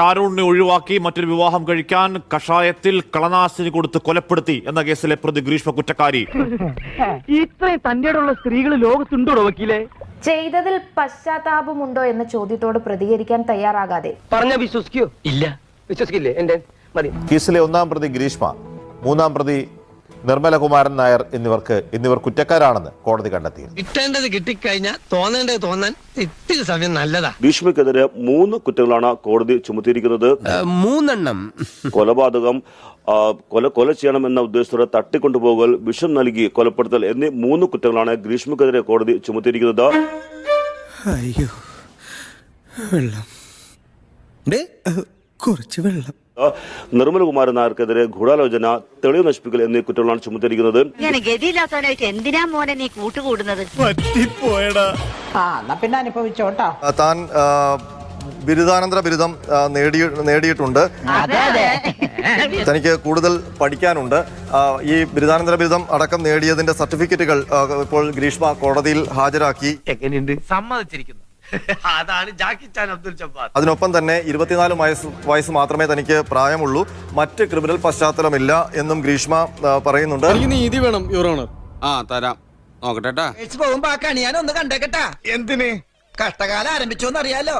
ഷാരൂണിനെ ഒഴിവാക്കി മറ്റൊരു വിവാഹം കഴിക്കാൻ കഷായത്തിൽ കളനാശിനി കൊടുത്ത് കൊലപ്പെടുത്തി എന്ന കേസിലെ പ്രതി ഗ്രീഷ്മ കുറ്റക്കാരി. ഇത്രയും തന്റെയുള്ള സ്ത്രീകൾ ലോകത്തുണ്ടോ വക്കീലെ? ചെയ്തതിൽ പശ്ചാത്താപമുണ്ടോ എന്ന ചോദ്യത്തോട് പ്രതികരിക്കാൻ തയ്യാറാകാതെ പറഞ്ഞ വിശ്വസിക്കോ? ഇല്ല, വിശ്വസിക്കില്ലേ? എന്റെ മതി. കേസിലെ ഒന്നാം പ്രതി ഗ്രീഷ്മ, മൂന്നാം പ്രതി നിർമ്മലകുമാരൻ നായർ എന്നിവർ കുറ്റക്കാരാണെന്ന് കോടതി കണ്ടെത്തി. കിട്ടേണ്ടത് കിട്ടിക്കഴിഞ്ഞാൽ തോന്നേണ്ടത് തോന്നാൻ ഇത്തിരി സമയം നല്ലതാ. ഭീഷ്മക്കെതിരെ 3 കുറ്റങ്ങളാണ് കോടതി ചുമത്തിയിരിക്കുന്നത്. 3 എണ്ണം. കൊലപാതകം, കൊല ചെയ്യണമെന്ന ഉദ്ദേശത്തോടെ തട്ടിക്കൊണ്ടുപോകൽ, വിഷം നൽകി കൊലപ്പെടുത്തൽ എന്നീ 3 കുറ്റങ്ങളാണ് ഗ്രീഷ്മക്കെതിരെ കോടതി ചുമത്തിയിരിക്കുന്നത്. അയ്യോ, വെള്ളം, കുറച്ച് വെള്ളം. നിർമ്മലകുമാരൻ നായർക്കെതിരെ ഗൂഢാലോചന, തെളിവ് നശിപ്പിക്കൽ എന്നീ കുറ്റങ്ങളാണ് ചുമത്തിയിരിക്കുന്നത്. എന്തിനാ മോനെ നീ കൂട്ടുകൂടുന്നത്? പിന്നെ അനുഭവിച്ചോട്ടോ. താൻ ബിരുദാനന്തര ബിരുദം നേടിയിട്ടുണ്ട്. തനിക്ക് കൂടുതൽ പഠിക്കാനുണ്ട്. ഈ ബിരുദാനന്തര ബിരുദം അടക്കം നേടിയതിന്റെ സർട്ടിഫിക്കറ്റുകൾ ഇപ്പോൾ ഗ്രീഷ്മ കോടതിയിൽ ഹാജരാക്കി. എങ്ങനെയുണ്ട്? സമ്മതിച്ചിരിക്കുന്നു. അതാണ് ജാക്കി ചാൻ അബ്ദുൽ ജബ്ബാർ. അതിനൊപ്പം തന്നെ 24 വയസ്സ് മാത്രമേ തനിക്ക് പ്രായമുള്ളൂ. മറ്റ് ക്രിമിനൽ പശ്ചാത്തലമില്ല എന്നും ഗ്രീഷ്മ പറയുന്നുണ്ട്. നീതി വേണം യുവർ ഓണർ. തരാം, നോക്കട്ടെ. പോകുമ്പോ ആ കണിയാനൊന്ന് കണ്ടേക്കട്ടാ. എന്തിന്? കഷ്ടകാലം ആരംഭിച്ചോന്ന് അറിയാലോ.